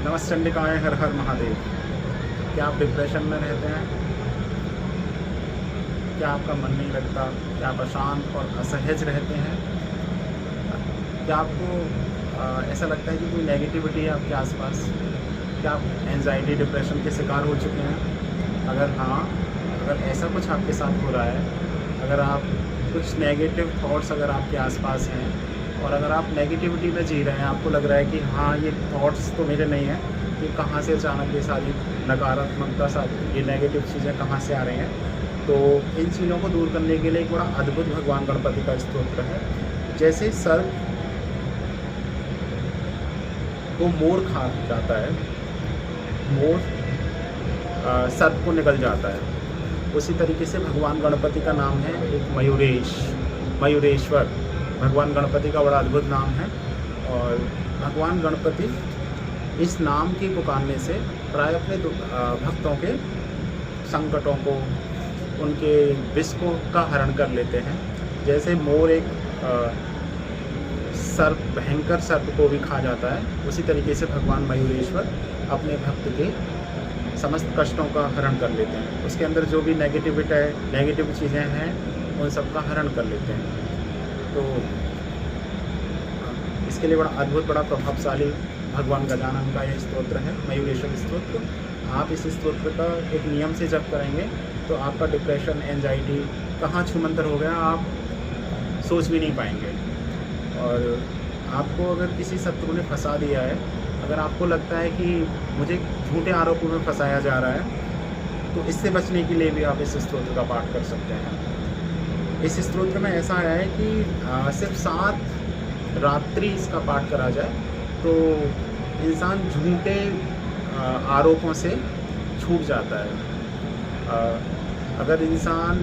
नमस्ते चंडिकाएँ, हर हर महादेव। क्या आप डिप्रेशन में रहते हैं? क्या आपका मन नहीं लगता? क्या आप अशांत और असहज रहते हैं? क्या आपको ऐसा लगता है कि कोई नेगेटिविटी है आपके आसपास? क्या आप एंजाइटी डिप्रेशन के शिकार हो चुके हैं? अगर हाँ, अगर ऐसा कुछ आपके साथ हो रहा है, अगर आप कुछ नेगेटिव थॉट्स अगर आपके आसपास हैं और अगर आप नेगेटिविटी में जी रहे हैं, आपको लग रहा है कि हाँ, ये थॉट्स तो मेरे नहीं हैं, ये कहाँ से अचानक ये सारी नकारात्मकता सारी ये नेगेटिव चीज़ें कहाँ से आ रही हैं, तो इन चीज़ों को दूर करने के लिए एक बड़ा अद्भुत भगवान गणपति का स्तोत्र है। जैसे सर्प को मोर खा जाता है, मोर सर्प को निगल जाता है, उसी तरीके से भगवान गणपति का नाम है एक मयूरेश्वर। भगवान गणपति का बड़ा अद्भुत नाम है और भगवान गणपति इस नाम की पुकारने से प्राय अपने भक्तों के संकटों को, उनके विष को का हरण कर लेते हैं। जैसे मोर एक सर्प, भयंकर सर्प को भी खा जाता है, उसी तरीके से भगवान मयूरेश्वर अपने भक्त के समस्त कष्टों का हरण कर लेते हैं। उसके अंदर जो भी नेगेटिव चीज़ें हैं, उन सब का हरण कर लेते हैं। तो इसके लिए बड़ा अद्भुत, बड़ा प्रभावशाली भगवान गजानन का यह स्तोत्र है, मयूरेश्वर स्तोत्र। आप इस स्तोत्र का एक नियम से जप करेंगे तो आपका डिप्रेशन, एंजाइटी कहाँ छूमंतर हो गया आप सोच भी नहीं पाएंगे। और आपको अगर किसी शत्रु ने फंसा दिया है, अगर आपको लगता है कि मुझे झूठे आरोपों में फंसाया जा रहा है, तो इससे बचने के लिए भी आप इस स्तोत्र का पाठ कर सकते हैं। इस स्तोत्र में ऐसा आया है कि सिर्फ 7 रात्रि इसका पाठ करा जाए तो इंसान झूठे आरोपों से छूट जाता है। अगर इंसान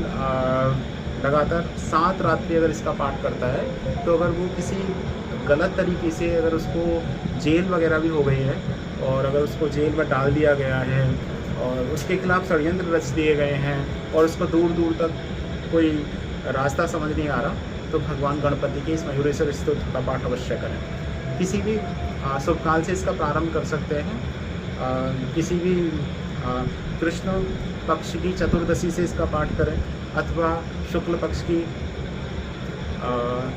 लगातार 7 रात्रि अगर इसका पाठ करता है, तो अगर वो किसी गलत तरीके से अगर उसको जेल वगैरह भी हो गई है और अगर उसको जेल में डाल दिया गया है और उसके खिलाफ षड्यंत्र रच दिए गए हैं और उसको दूर दूर तक कोई रास्ता समझ नहीं आ रहा, तो भगवान गणपति के इस मयूरेश्वर स्तोत्र का पाठ अवश्य करें। किसी भी शुभ काल से इसका प्रारंभ कर सकते हैं। किसी भी कृष्ण पक्ष की चतुर्दशी से इसका पाठ करें अथवा शुक्ल पक्ष की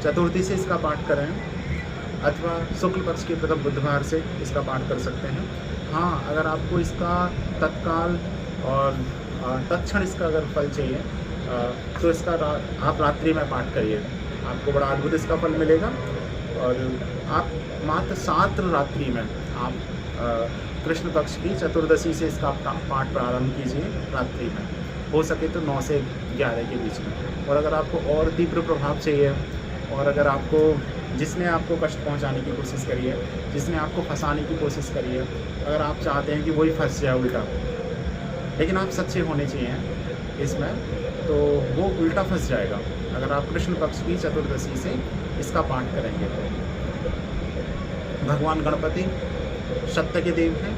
चतुर्थी से इसका पाठ करें अथवा शुक्ल पक्ष के प्रथम बुधवार से इसका पाठ कर सकते हैं। हाँ, अगर आपको इसका तत्काल और तत्क्षण इसका अगर फल चाहिए तो इसका आप रात्रि में पाठ करिए, आपको बड़ा अद्भुत इसका फल मिलेगा। और आप मात्र 7 रात्रि में आप कृष्ण पक्ष की चतुर्दशी से इसका पाठ प्रारंभ कीजिए रात्रि में, हो सके तो 9 से 11 के बीच में। और अगर आपको और तीव्र प्रभाव चाहिए और अगर आपको जिसने आपको कष्ट पहुंचाने की कोशिश करी है, जिसने आपको फंसाने की कोशिश करी है, अगर आप चाहते हैं कि वही फंस जाए उल्टा, लेकिन आप सच्चे होने चाहिए इसमें, तो वो उल्टा फंस जाएगा अगर आप कृष्ण पक्ष की चतुर्दशी से इसका पाठ करेंगे। तो भगवान गणपति सत्य के देव हैं,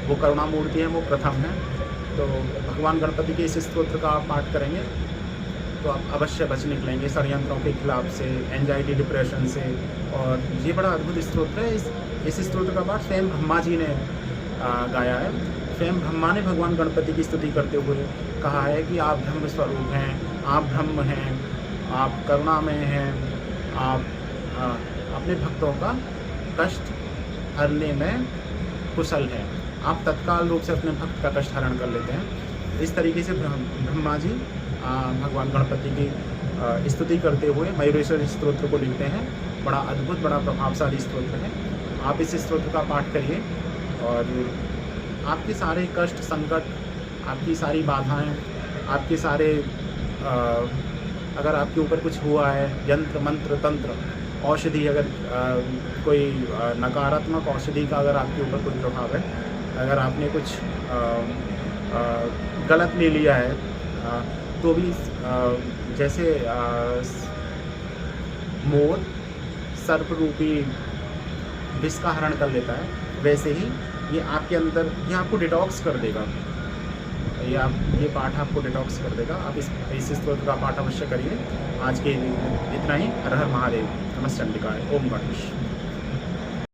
वो करुणामूर्ति हैं, वो प्रथम हैं। तो भगवान गणपति के इस स्तोत्र का आप पाठ करेंगे तो आप अवश्य बच निकलेंगे षड्यंत्रों के खिलाफ से, एंजाइटी डिप्रेशन से। और ये बड़ा अद्भुत स्तोत्र है। इस स्तोत्र का पाठ स्वयं ब्रह्मा जी ने गाया है। स्वयं ब्रह्मा ने भगवान गणपति की स्तुति करते हुए कहा है कि आप ब्रह्म स्वरूप हैं, आप ब्रह्म हैं, आप करुणामय हैं, आप अपने भक्तों का कष्ट हरने में कुशल हैं, आप तत्काल रूप से अपने भक्त का कष्ट हरण कर लेते हैं। इस तरीके से ब्रह्मा जी भगवान गणपति की स्तुति करते हुए मयूरेश्वर स्तोत्र को लिखते हैं। बड़ा अद्भुत, बड़ा प्रभावशाली स्तोत्र है। आप इस स्तोत्र का पाठ करिए और आपके सारे कष्ट, संकट, आपकी सारी बाधाएं, आपके सारे अगर आपके ऊपर कुछ हुआ है, यंत्र मंत्र तंत्र औषधि, अगर कोई नकारात्मक औषधि का अगर आपके ऊपर कोई प्रभाव है, अगर आपने कुछ गलत ले लिया है, तो भी जैसे मोर सर्प रूपी विष का हरण कर लेता है, वैसे ही ये आपके अंदर, ये आपको डिटॉक्स कर देगा। ये पाठ आपको डिटॉक्स कर देगा। आप इस स्तोत्र का पाठ अवश्य करिए। आज के इतना ही। हर हर महादेव। नमस्ते चंडिकाय। ओम गणेश।